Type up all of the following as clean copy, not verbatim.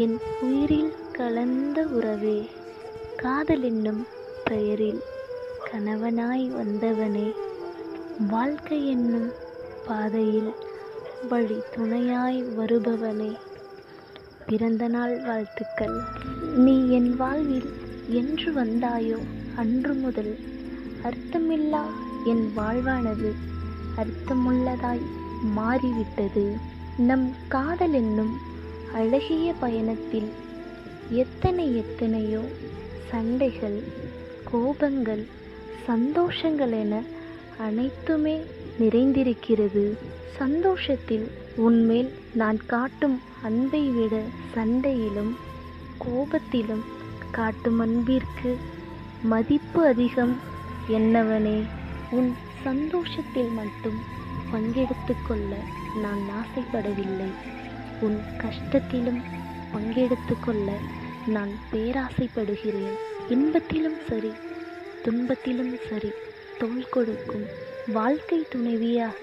என் உயிரில் கலந்த உறவே, காதல் என்னும் பெயரில் கணவனாய் வந்தவனே, வாழ்க்கை என்னும் பாதையில் வழி துணையாய் வருபவனே, பிறந்தநாள் வாழ்த்துக்கள். நீ என் வாழ்வில் என்று வந்தாயோ அன்று முதல் அர்த்தமில்லா என் வாழ்வானது அர்த்தமுள்ளதாய் மாறிவிட்டது. நம் காதல் என்னும் அழகிய பயணத்தில் எத்தனையோ சண்டைகள், கோபங்கள், சந்தோஷங்கள் என அனைத்துமே நிறைந்திருக்கிறது. சந்தோஷத்தில் உன்மேல் நான் காட்டும் அன்பை விட சண்டையிலும் கோபத்திலும் காட்டும் அன்பிற்கு மதிப்பு அதிகம் என்னவனே. உன் சந்தோஷத்தில் மட்டும் பங்கெடுத்து கொள்ள நான் ஆசைப்படவில்லை. உன் கஷ்டத்திலும் பங்கெடுத்து கொள்ள நான் பேராசைப்படுகிறேன். இன்பத்திலும் சரி துன்பத்திலும் சரி தோள் கொடுக்கும் வாழ்க்கை துணைவியாக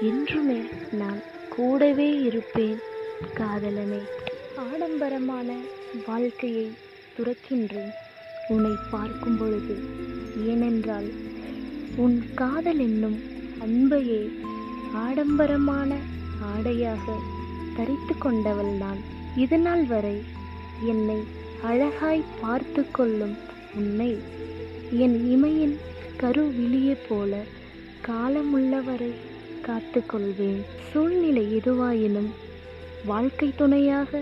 என்றுமே நான் கூடவே இருப்பேன் காதலனே. ஆடம்பரமான வாழ்க்கையை துறக்கின்றேன் உன்னை பார்க்கும் பொழுது. ஏனென்றால் உன் காதல் என்னும் அன்பையே ஆடம்பரமான ஆடையாக தரித்து கொண்டவள் நான். இதுநாள் வரை என்னை அழகாய் பார்த்து கொள்ளும் உன்னை என் இமையின் கருவிழியை போல காலமுள்ளவரை காத்து கொள்வேன். சூழ்நிலை எதுவாயினும் வாழ்க்கை துணையாக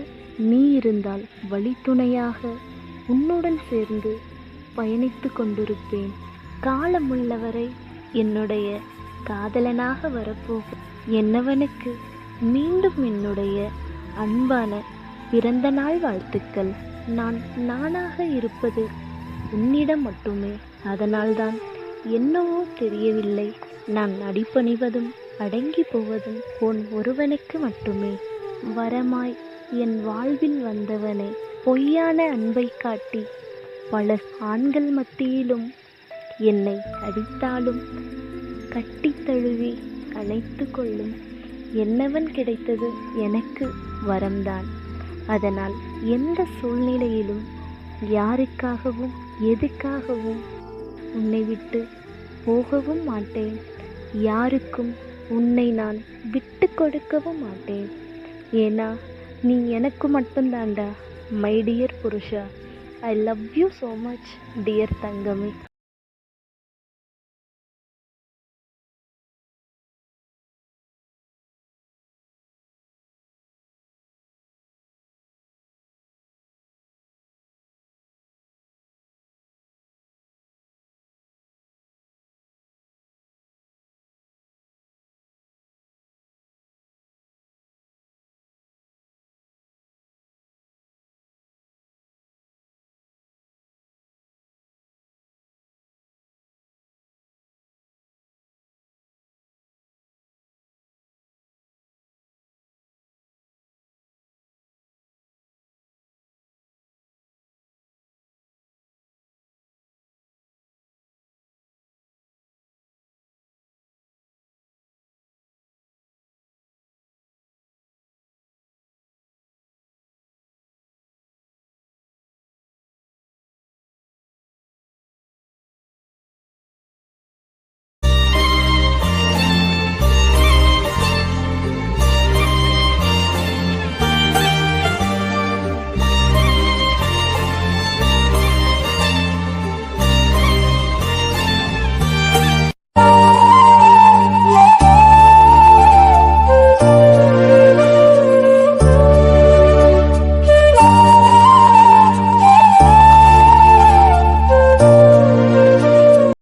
நீ இருந்தால் வழித்துணையாக உன்னுடன் சேர்ந்து பயணித்து கொண்டிருப்பேன். காலமுள்ளவரை என்னுடைய காதலனாக வரப்போகும் என்னவனுக்கு மீண்டும் என்னுடைய அன்பான பிறந்த நாள் வாழ்த்துக்கள். நான் நானாக இருப்பது உன்னிடம் மட்டுமே. அதனால்தான் என்னவோ தெரியவில்லை, நான் அடிபணிவதும் அடங்கி போவதும் உன் ஒருவனுக்கு மட்டுமே. வரமாய் என் வாழ்வில் வந்தவனை பொய்யான அன்பை காட்டி பல ஆண்கள் மத்தியிலும் என்னை அடித்தாலும் கட்டி தழுவி அணைத்து கொள்ளும் என்னவன் கிடைத்தது எனக்கு வரம்தான். அதனால் எந்த சூழ்நிலையிலும் யாருக்காகவும் எதுக்காகவும் உன்னை விட்டு போகவும் மாட்டேன். யாருக்கும் உன்னை நான் விட்டு கொடுக்கவும் மாட்டேன். ஏன்னா நீ எனக்கு மட்டும்தான்டா my dear Purusha. I love you so much dear தங்கமே.